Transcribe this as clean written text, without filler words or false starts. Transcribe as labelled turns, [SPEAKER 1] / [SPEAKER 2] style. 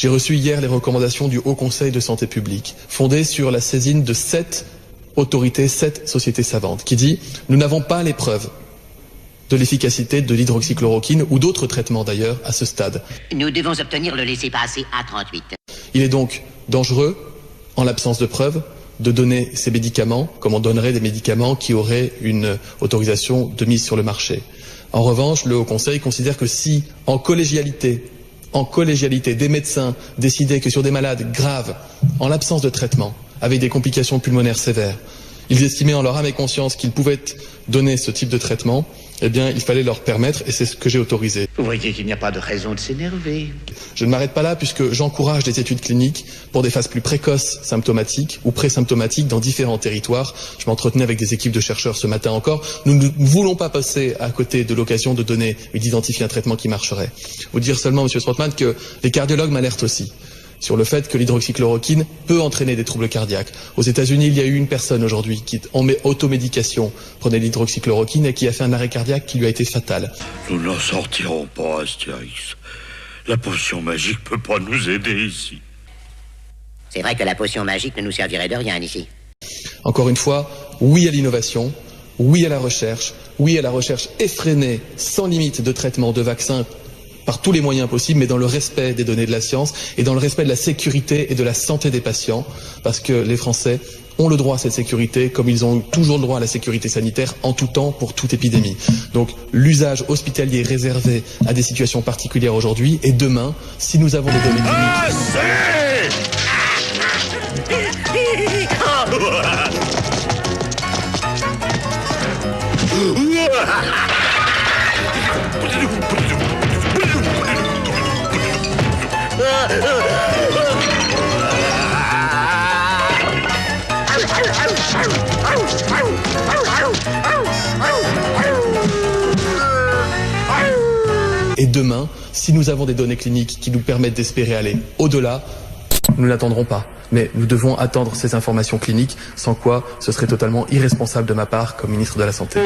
[SPEAKER 1] J'ai reçu hier les recommandations du Haut Conseil de santé publique, fondées sur la saisine de 7 autorités, 7 sociétés savantes, qui dit « Nous n'avons pas les preuves de l'efficacité de l'hydroxychloroquine ou d'autres traitements d'ailleurs à ce stade.
[SPEAKER 2] Nous devons obtenir le laissez-passer A38.
[SPEAKER 1] Il est donc dangereux, en l'absence de preuves, de donner ces médicaments comme on donnerait des médicaments qui auraient une autorisation de mise sur le marché. En revanche, le Haut Conseil considère que si, en collégialité, des médecins décidaient que sur des malades graves, en l'absence de traitement, avec des complications pulmonaires sévères, ils estimaient en leur âme et conscience qu'ils pouvaient donner ce type de traitement, eh bien, il fallait leur permettre, et c'est ce que j'ai autorisé.
[SPEAKER 3] Vous voyez qu'il n'y a pas de raison de s'énerver.
[SPEAKER 1] Je ne m'arrête pas là puisque j'encourage des études cliniques pour des phases plus précoces symptomatiques ou présymptomatiques dans différents territoires. Je m'entretenais avec des équipes de chercheurs ce matin encore. Nous ne voulons pas passer à côté de l'occasion de donner et d'identifier un traitement qui marcherait. Vous dire seulement, Monsieur Strootman, que les cardiologues m'alertent aussi sur le fait que l'hydroxychloroquine peut entraîner des troubles cardiaques. Aux États-Unis, il y a eu une personne aujourd'hui qui, en automédication, prenait l'hydroxychloroquine et qui a fait un arrêt cardiaque qui lui a été fatal.
[SPEAKER 4] Nous n'en sortirons pas, Astérix. La potion magique peut pas nous aider ici.
[SPEAKER 2] C'est vrai que la potion magique ne nous servirait de rien ici.
[SPEAKER 1] Encore une fois, oui à l'innovation, oui à la recherche effrénée, sans limite de traitement, de vaccins, par tous les moyens possibles, mais dans le respect des données de la science et dans le respect de la sécurité et de la santé des patients, parce que les Français ont le droit à cette sécurité, comme ils ont toujours le droit à la sécurité sanitaire en tout temps pour toute épidémie. Donc l'usage hospitalier réservé à des situations particulières aujourd'hui et demain, si nous avons des données Et demain, si nous avons des données cliniques qui nous permettent d'espérer aller au-delà, nous n'attendrons pas. Mais nous devons attendre ces informations cliniques, sans quoi ce serait totalement irresponsable de ma part comme ministre de la Santé.